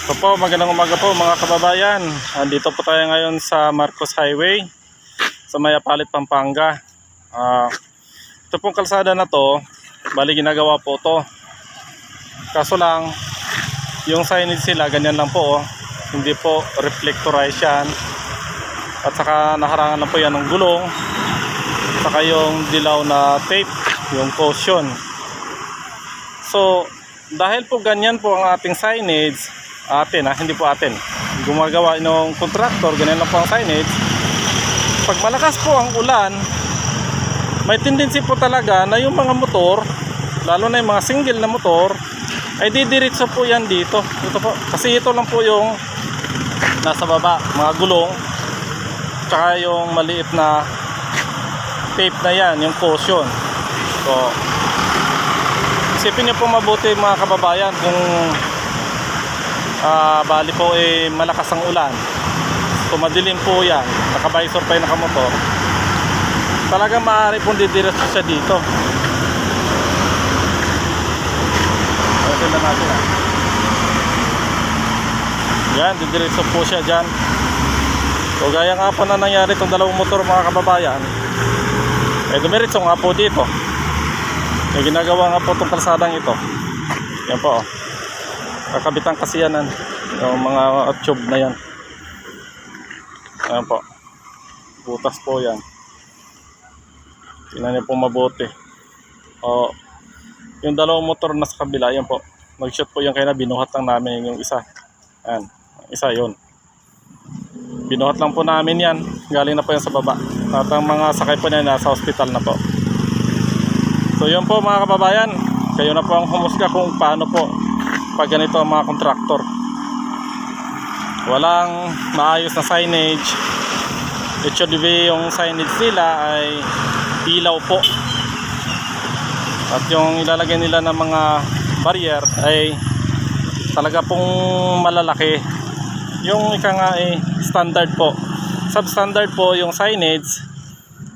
So po, magandang umaga po mga kababayan. Dito po tayo ngayon sa Marcos Highway sa Mayapalit, Pampanga. Ito pong kalsada na to, bali ginagawa po to. Kaso lang, yung signage sila, ganyan lang po. Hindi po reflectorize yan. At saka nakarangan lang po yan ng gulong. Saka yung dilaw na tape, yung caution. So, dahil po ganyan po ang ating signage, hindi po atin, gumagawa ng contractor, ganyan lang po ang signage. Pag malakas po ang ulan, may tendency po talaga na yung mga motor, lalo na yung mga single na motor, ay didiretso po yan dito. Ito po, kasi ito lang po yung nasa baba, mga gulong, tsaka yung maliit na tape na yan, yung caution. So, isipin nyo po mabuti mga kababayan kung bali po malakas ang ulan, kung madilim po yan, nakavisor pa yung nakamotor, talagang maaari pong didiretso siya dito. Ayun na natin yan, didiretso po siya dyan. So gaya nga po na nangyari itong dalawang motor mga kababayan, dumiretso nga po dito. May ginagawa nga po itong kalsadang ito. Yan po, kakabitan kasi yan yung mga tube na yan. Ayan po, butas po yan. Tingnan niyo po mabuti. Yung dalawang motor na sa kabila, yan po, nag-shoot po yan, kaya binuhat lang namin yung isa. Ayan, isa yun, binuhat lang po namin yan. Galing na po yan sa baba. At ang mga sakay po niya nasa hospital na po. So yun po mga kababayan, kayo na po ang humusga kung paano po pag ganito ang mga kontraktor. Walang maayos na signage. It should be yung signage nila ay ilaw po. At yung ilalagay nila ng mga barrier ay talaga pong malalaki. Yung ika nga ay standard po. Substandard po yung signage.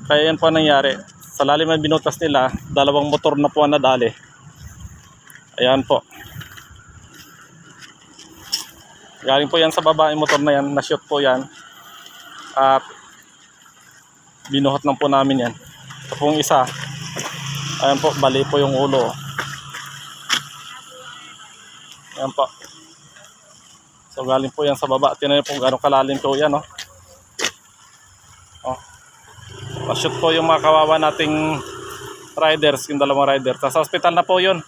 Kaya yan po nangyari. Sa lalim ng binutas nila, dalawang motor na po ang nadali. Ayan po. Galing po yan sa baba yung motor na yan, na-shoot po yan. At binuhat lang po namin yan. Ito pong isa, ayan po, bali po yung ulo. Ayan po. So galing po yan sa baba. Tingnan niyo po gano'ng kalalim po yan, no? Na-shoot po yung mga kawawa nating riders, yung dalawang rider. Sa hospital na po yun.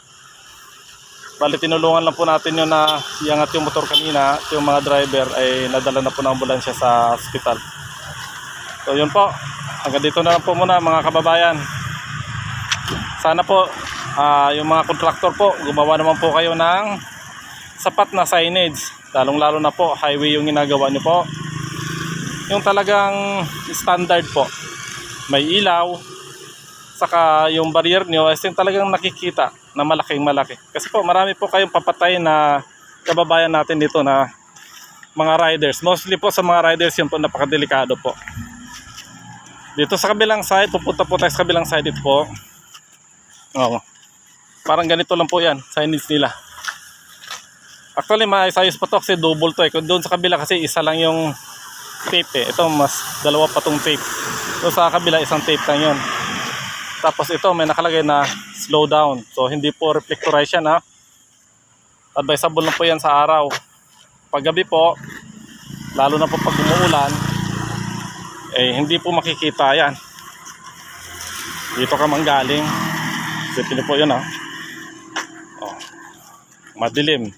Bali tinulungan lang po natin yun na iangat yung motor kanina. Yung mga driver ay nadala na po ng ambulansya sa hospital. So yun po, hanggang dito na lang po muna mga kababayan. Sana po yung mga kontraktor po, gumawa naman po kayo ng sapat na signage. Lalong lalo na po highway yung ginagawa nyo po, yung talagang standard po, may ilaw, saka yung barrier nyo ay talagang nakikita na malaki. Kasi po marami po kayong papatay na kababayan natin dito na mga riders. Mostly po sa mga riders yun po, napakadelikado po. Dito sa kabilang side, pupunta po tayo sa kabilang side. Ito po, parang ganito lang po yan, signage nila. Actually maayos pa to kasi double to Kung doon sa kabila kasi isa lang yung tape ito mas dalawa pa tong tape. So sa kabila isang tape lang yun. Tapos ito may nakalagay na slow down. So hindi po reflectorize yan, advisable lang po yan sa araw. Pag gabi po, lalo na po pag umuulan, hindi po makikita yan. Dito ka manggaling. Sipin po yun, madilim.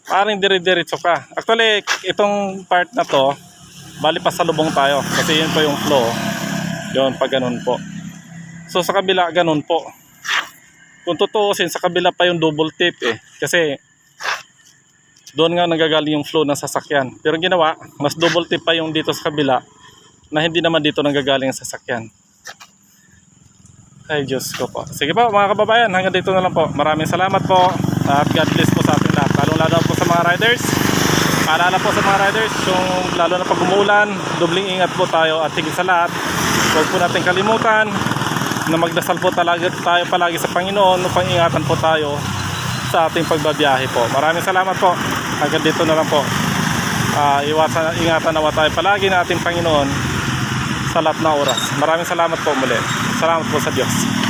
Parang dire-diretso ka. Actually itong part na to, bali pa sa lubong tayo. Kasi yun po yung flow. Yun pag ganun po. So sa kabila ganun po. Kung tutuusin sa kabila pa yung double tape kasi doon nga nagagaling yung flow ng sasakyan. Pero ginawa, mas double tape pa yung dito sa kabila na hindi naman dito nagagaling ang sasakyan. Ay Diyos ko po. Sige po mga kababayan, hanggang dito na lang po. Maraming salamat po at God bless po sa ating lahat. Lalo po sa mga riders. Paalala po sa mga riders, yung lalo na pag umuulan, dobling ingat po tayo at higit sa lahat, huwag po natin kalimutan na magdasal po talaga tayo palagi sa Panginoon upang ingatan po tayo sa ating pagbabiyahe po. Maraming salamat po. Hanggang dito na lang po. Ingatan nawa tayo palagi natin Panginoon sa lahat na oras. Maraming salamat po muli. Salamat po sa Diyos.